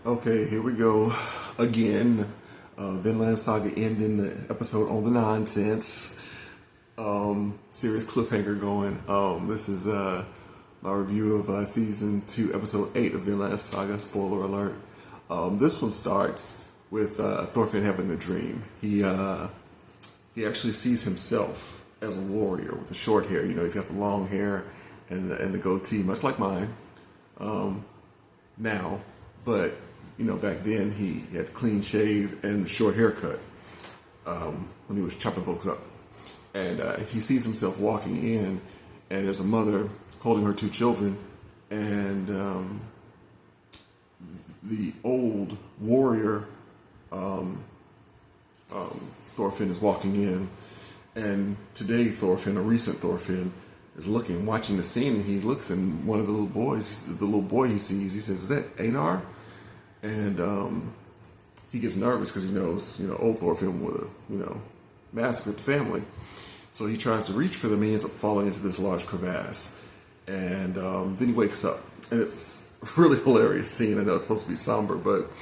Okay, here we go again. Vinland Saga ending the episode on the nonsense. Serious cliffhanger going. This is my review of season 2, episode 8 of Vinland Saga. Spoiler alert. This one starts with Thorfinn having a dream. He actually sees himself as a warrior with the short hair. You know, he's got the long hair and the goatee, much like mine. Now, but you know, back then he had clean shave and short haircut when he was chopping folks up, and he sees himself walking in, and there's a mother holding her two children, and the old warrior Thorfinn is walking in, and today Thorfinn, a recent Thorfinn, is watching the scene, and he looks, and one of the little boy he sees, he says, "Is that Einar?" And he gets nervous because he knows, old Thorfinn would have, massacred the family. So he tries to reach for them. He ends up falling into this large crevasse, and then he wakes up, and it's a really hilarious scene. I know it's supposed to be somber, but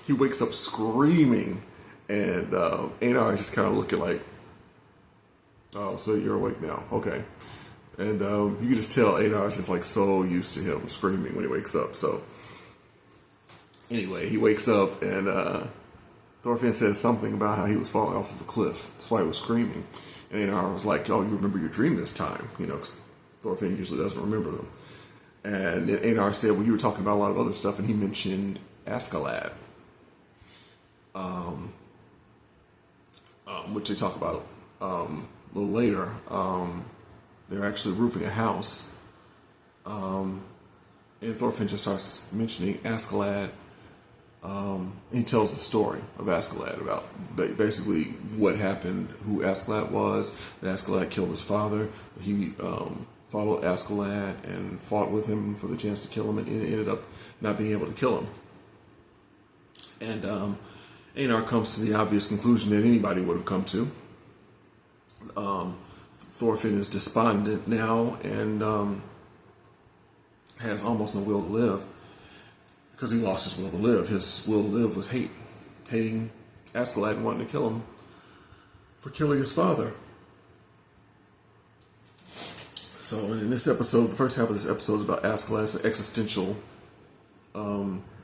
he wakes up screaming, and Einar is just kind of looking like, "Oh, so you're awake now? Okay." And you can just tell Einar is just like so used to him screaming when he wakes up. So anyway, he wakes up, and Thorfinn says something about how he was falling off of a cliff. That's why he was screaming. And Einar was like, "Oh, you remember your dream this time?" Because Thorfinn usually doesn't remember them. And then Einar said, "Well, you were talking about a lot of other stuff," and he mentioned Askeladd, which they talk about a little later. They're actually roofing a house, and Thorfinn just starts mentioning Askeladd. He tells the story of Askeladd, about basically what happened, who Askeladd was. That Askeladd killed his father. He followed Askeladd and fought with him for the chance to kill him, and ended up not being able to kill him. And Einar comes to the obvious conclusion that anybody would have come to. Thorfinn is despondent now and has almost no will to live because he lost his will to live. His will to live was hating Askeladd and wanting to kill him for killing his father. So in this episode, the first half of this episode is about Askeladd. It's an existential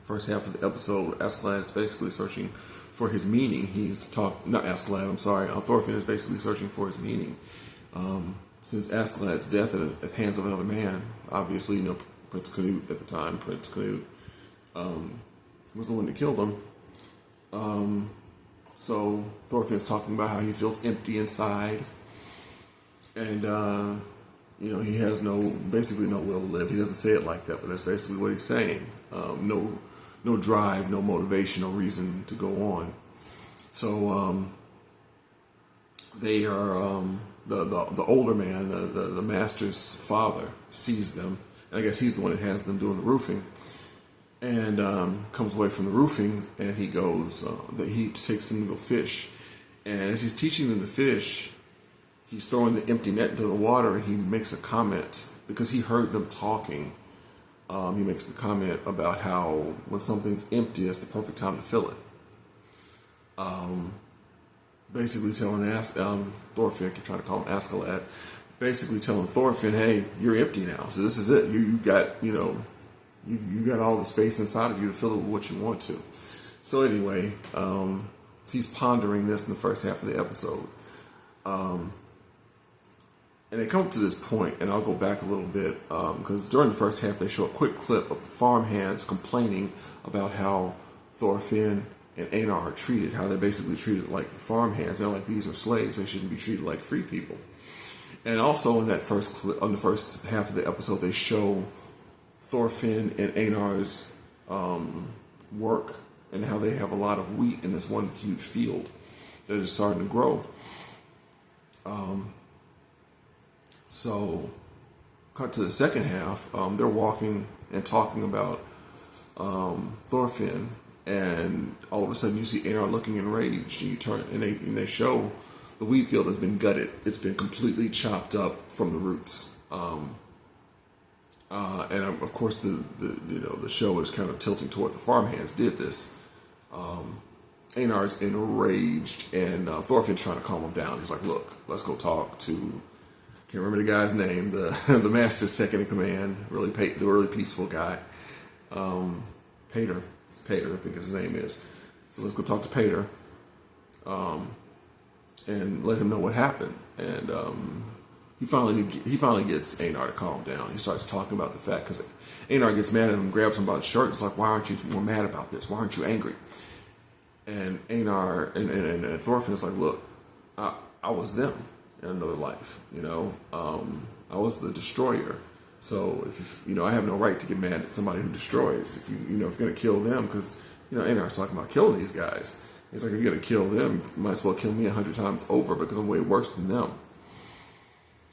first half of the episode. Askeladd is basically searching for his meaning. Thorfinn is basically searching for his meaning. Since Askeladd's death at the hands of another man, obviously, Prince Canute at the time, Prince Canute was the one that killed him. So Thorfinn's talking about how he feels empty inside, and he has basically no will to live. He doesn't say it like that, but that's basically what he's saying. No drive, no motivation, no reason to go on. So they are the older man, the master's father, sees them, and I guess he's the one that has them doing the roofing, and comes away from the roofing, and he goes he takes them to go fish, and as he's teaching them to fish, he's throwing the empty net into the water, and he makes a comment because he heard them talking. He makes the comment about how when something's empty, it's the perfect time to fill it. Basically telling Thorfinn, I keep trying to call him Askeladd, basically telling Thorfinn, "Hey, you're empty now. So this is it. You got, you got all the space inside of you to fill it with what you want to." So anyway, he's pondering this in the first half of the episode. And they come to this point, and I'll go back a little bit, because during the first half, they show a quick clip of the farmhands complaining about how Thorfinn and Einar are treated, how they're basically treated like the farmhands. They're like, these are slaves, they shouldn't be treated like free people. And also in that first clip, on the first half of the episode, they show Thorfinn and Einar's work, and how they have a lot of wheat in this one huge field that is starting to grow. So, cut to the second half, they're walking and talking about Thorfinn, and all of a sudden you see Einar looking enraged, and you turn, and they show the wheat field has been gutted. It's been completely chopped up from the roots. And of course, the show is kind of tilting toward the farmhands did this. Einar's enraged, and Thorfinn's trying to calm him down. He's like, "Look, let's go talk to." Can't remember the guy's name. The the master's second in command, the really peaceful guy, Pater. Pater, I think his name is. So let's go talk to Pater, and let him know what happened. And he finally gets Einar to calm down. He starts talking about the fact, because Einar gets mad at him, grabs him by the shirt. It's like, "Why aren't you more mad about this? Why aren't you angry?" And Einar and Thorfinn's like, "Look, I was them in another life. I was the destroyer. So if I have no right to get mad at somebody who destroys. If if you're gonna kill them, because Einar's talking about killing these guys. He's like, if you're gonna kill them, you might as well kill me 100 times over, because I'm way worse than them."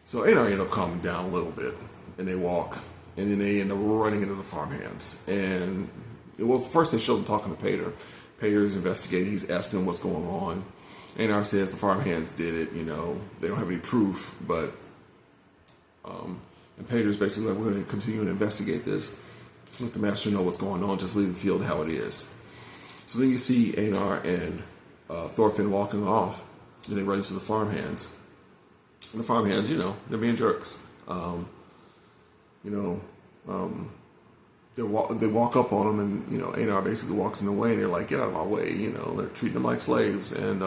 So Einar ended up calming down a little bit, and they walk, and then they end up running into the farmhands. And first they show them talking to Pater. Pater is investigating. He's asking them what's going on. Einar says the farmhands did it. They don't have any proof, but and Pater's basically like, "We're going to continue to investigate this. Just let the master know what's going on. Just leave the field how it is." So then you see Einar and Thorfinn walking off, and they run into the farmhands. And the farmhands, they're being jerks. They walk up on them, and Einar basically walks in the way, and they're like, "Get out of my way!" They're treating them like slaves. And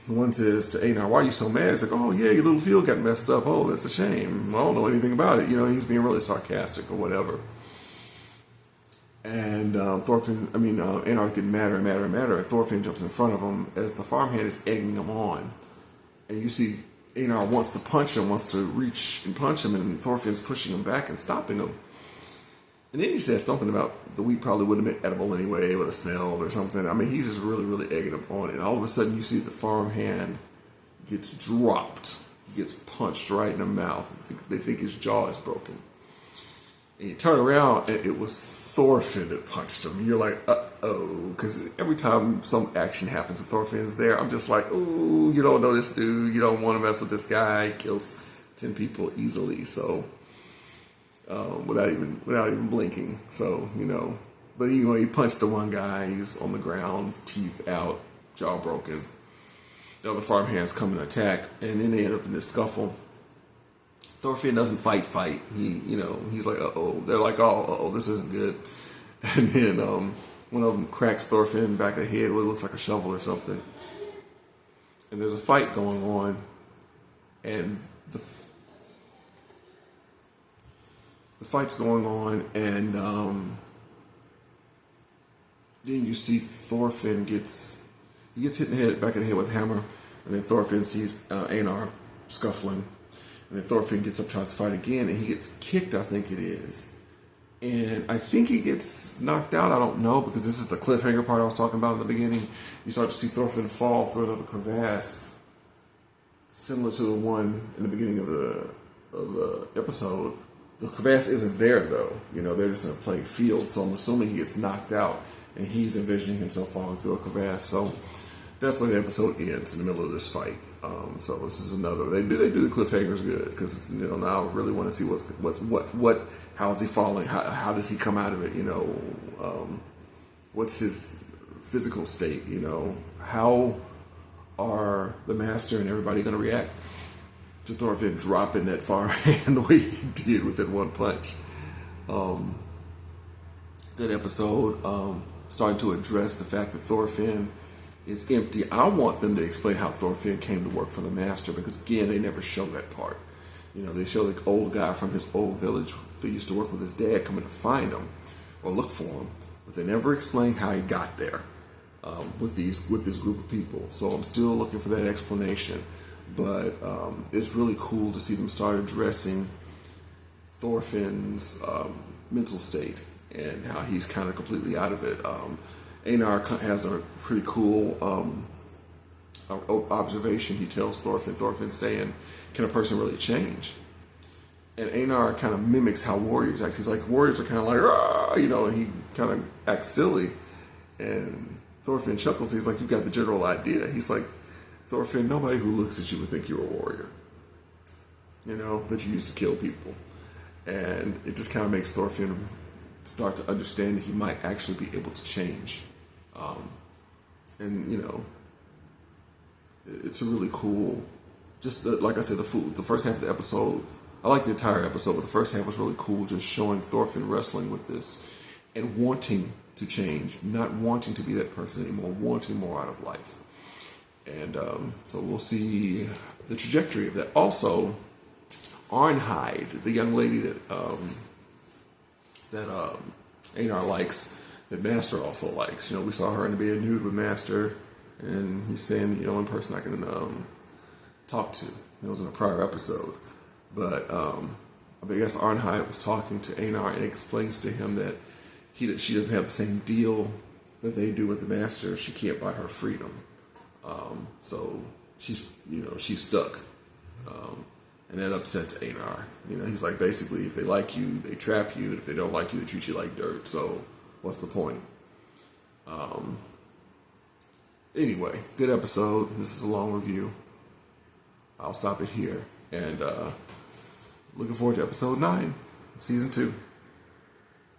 one says to Einar, "Why are you so mad?" He's like, "Oh yeah, your little field got messed up. Oh, that's a shame. I don't know anything about it." He's being really sarcastic or whatever. And Einar's getting madder and madder and madder, and Thorfinn jumps in front of him as the farmhand is egging him on. And you see Einar wants to punch him, wants to reach and punch him, and Thorfinn's pushing him back and stopping him. And then he says something about the wheat probably would have been edible anyway, it would have smelled or something. He's just really, really egging him on. And all of a sudden you see the farmhand gets dropped. He gets punched right in the mouth. They think his jaw is broken. And you turn around, and it was Thorfinn that punched him. And you're like, uh-oh. Because every time some action happens and Thorfinn's there, I'm just like, ooh, you don't know this dude. You don't want to mess with this guy. He kills 10 people easily. So, without even blinking. So, But, he punched the one guy. He's on the ground, teeth out, jaw broken. The other farmhands come and attack. And then they end up in this scuffle. Thorfinn doesn't fight. He's like, uh-oh. They're like, oh, uh-oh, this isn't good. And then one of them cracks Thorfinn back of the head with what looks like a shovel or something. And there's a fight going on. And the fight's going on, and then you see Thorfinn gets hit in the back of the head with a hammer. And then Thorfinn sees Einar scuffling. And then Thorfinn gets up, tries to fight again, and he gets kicked, I think it is. And I think he gets knocked out, I don't know, because this is the cliffhanger part I was talking about in the beginning. You start to see Thorfinn fall through another crevasse, similar to the one in the beginning of the episode. The crevasse isn't there, though. They're just in a plain field, so I'm assuming he gets knocked out, and he's envisioning himself falling through a crevasse. So that's where the episode ends, in the middle of this fight. So this is another. They do the cliffhangers good, because now I really want to see how is he falling? How does he come out of it? What's his physical state? How are the master and everybody going to react to Thorfinn dropping that farmhand the way he did with that one punch? That episode starting to address the fact that Thorfinn is empty. I want them to explain how Thorfinn came to work for the master, because again, they never show that part. They show the old guy from his old village who used to work with his dad coming to find him or look for him, but they never explain how he got there with this group of people. So I'm still looking for that explanation. But it's really cool to see them start addressing Thorfinn's mental state and how he's kind of completely out of it. Einar has a pretty cool observation. He tells Thorfinn saying, "Can a person really change?" And Einar kind of mimics how warriors act. He's like, warriors are kind of like, "Rah!" And he kind of acts silly. And Thorfinn chuckles. He's like, "You got the general idea." He's like, "Thorfinn, nobody who looks at you would think you're a warrior." that you use to kill people. And it just kind of makes Thorfinn start to understand that he might actually be able to change. And it's a really cool, just like I said, the first half of the episode, I like the entire episode, but the first half was really cool, just showing Thorfinn wrestling with this and wanting to change, not wanting to be that person anymore, wanting more out of life. And so we'll see the trajectory of that. Also, Arnheid, the young lady that Einar likes, that Master also likes. We saw her in the bed nude with Master, and he's saying the only person I can talk to. It was in a prior episode. But I guess Arnheid was talking to Einar and explains to him that she doesn't have the same deal that they do with the Master. She can't buy her freedom. So she's stuck. And that upsets Einar. He's like, basically, if they like you, they trap you. If they don't like you, they treat you like dirt. So what's the point? Anyway, good episode. This is a long review. I'll stop it here. And looking forward to episode 9, season 2.